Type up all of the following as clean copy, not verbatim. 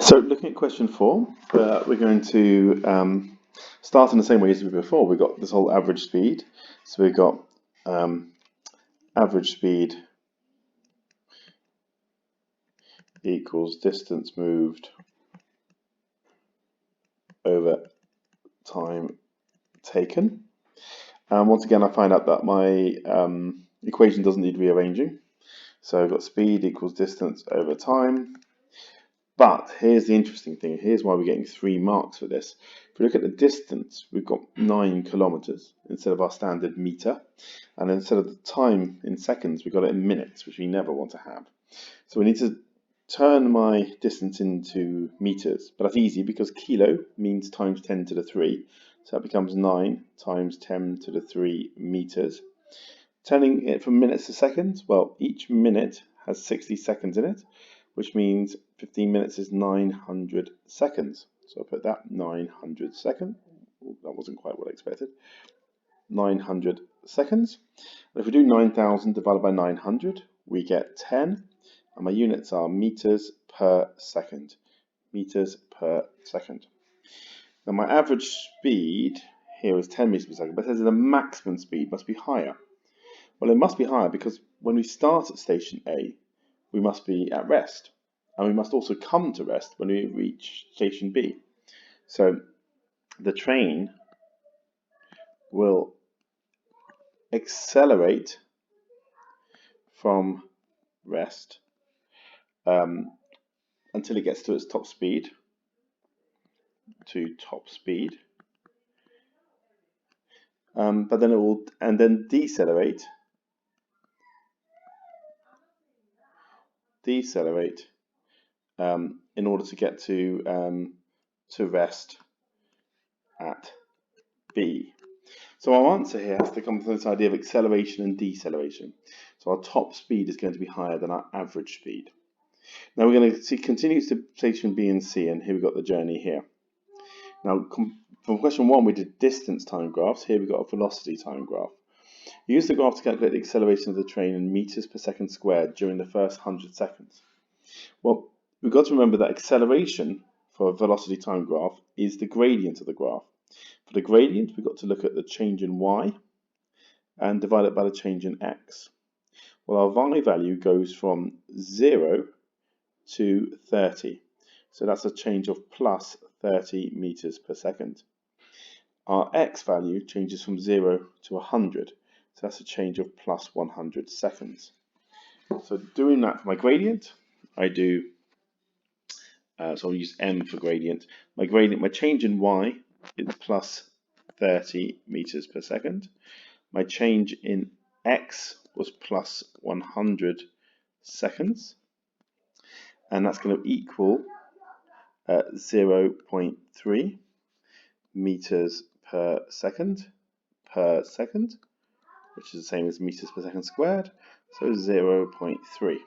So looking at question 4, we're going to start in the same way as we did before. We've got this whole average speed. So we've got average speed equals distance moved over time taken. Once again, I find out that my equation doesn't need rearranging. So I've got speed equals distance over time. But here's the interesting thing. Here's why we're getting 3 marks for this. If we look at the distance, we've got 9 kilometers instead of our standard meter. And instead of the time in seconds, we've got it in minutes, which we never want to have. So we need to turn my distance into meters. But that's easy because kilo means times 10 to the 3. So that becomes 9 times 10 to the 3 meters. Turning it from minutes to seconds, well, each minute has 60 seconds in it, which means 15 minutes is 900 seconds. So I'll put that 900 seconds. That wasn't quite what I expected. 900 seconds. And if we do 9,000 divided by 900, we get 10. And my units are meters per second. Meters per second. Now my average speed here is 10 meters per second, but it says the maximum speed must be higher. Well, it must be higher because when we start at station A, we must be at rest. And we must also come to rest when we reach station B. So the train will accelerate from rest until it gets to its top speed, but then it will decelerate in order to get to rest at B. So our answer here has to come from this idea of acceleration and deceleration. So our top speed is going to be higher than our average speed. Now we're going to see continues to station B and C, and here we've got the journey here. Now from question 1 we did distance time graphs. Here we've got a velocity time graph. Use the graph to calculate the acceleration of the train in meters per second squared during the first 100 seconds. Well, we've got to remember that acceleration for a velocity time graph is the gradient of the graph. For the gradient, we've got to look at the change in y and divide it by the change in x. Well, our y value goes from 0 to 30. So that's a change of plus 30 meters per second. Our x value changes from 0 to 100. So that's a change of plus 100 seconds. So doing that for my gradient, I do, so I'll use m for gradient. My change in y is plus 30 meters per second. My change in x was plus 100 seconds. And that's going to equal 0.3 meters per second, which is the same as meters per second squared, so 0.3.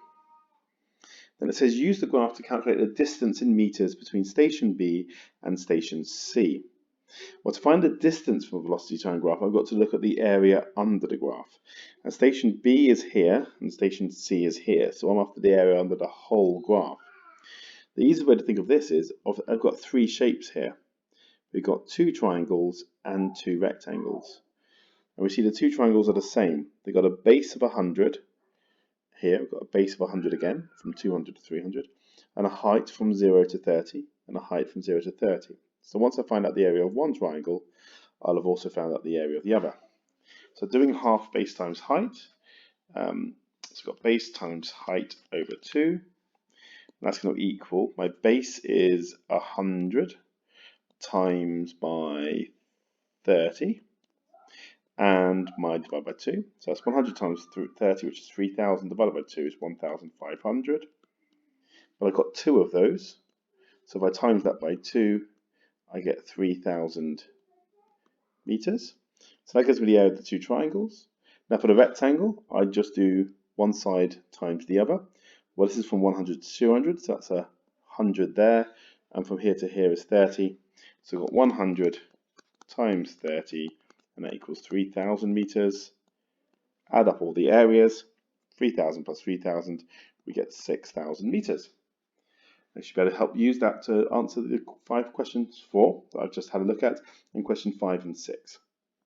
Then it says use the graph to calculate the distance in meters between station B and station C. Well, to find the distance from a velocity time graph, I've got to look at the area under the graph. And station B is here and station C is here, so I'm after the area under the whole graph. The easy way to think of this is I've got 3 shapes here. We've got 2 triangles and 2 rectangles. And we see the 2 triangles are the same. They've got a base of 100. Here we've got a base of 100 again, from 200 to 300, and a height from 0 to 30, and a height from 0 to 30. So once I find out the area of one triangle, I'll have also found out the area of the other. So doing half base times height, so we've got base times height over 2. And that's going to equal, my base is 100 times by 30, and my divided by 2. So that's 100 times 30, which is 3,000, divided by 2 is 1,500. But I've got 2 of those, so if I times that by 2, I get 3,000 meters. So that gives me the area of the 2 triangles. Now for the rectangle, I just do one side times the other. Well, this is from 100 to 200, so that's 100 there, and from here to here is 30. So we've got 100 times 30, and that equals 3,000 meters. Add up all the areas, 3,000 plus 3,000, we get 6,000 meters. I should be able to help use that to answer the 5 questions 4 that I've just had a look at, and question 5 and 6.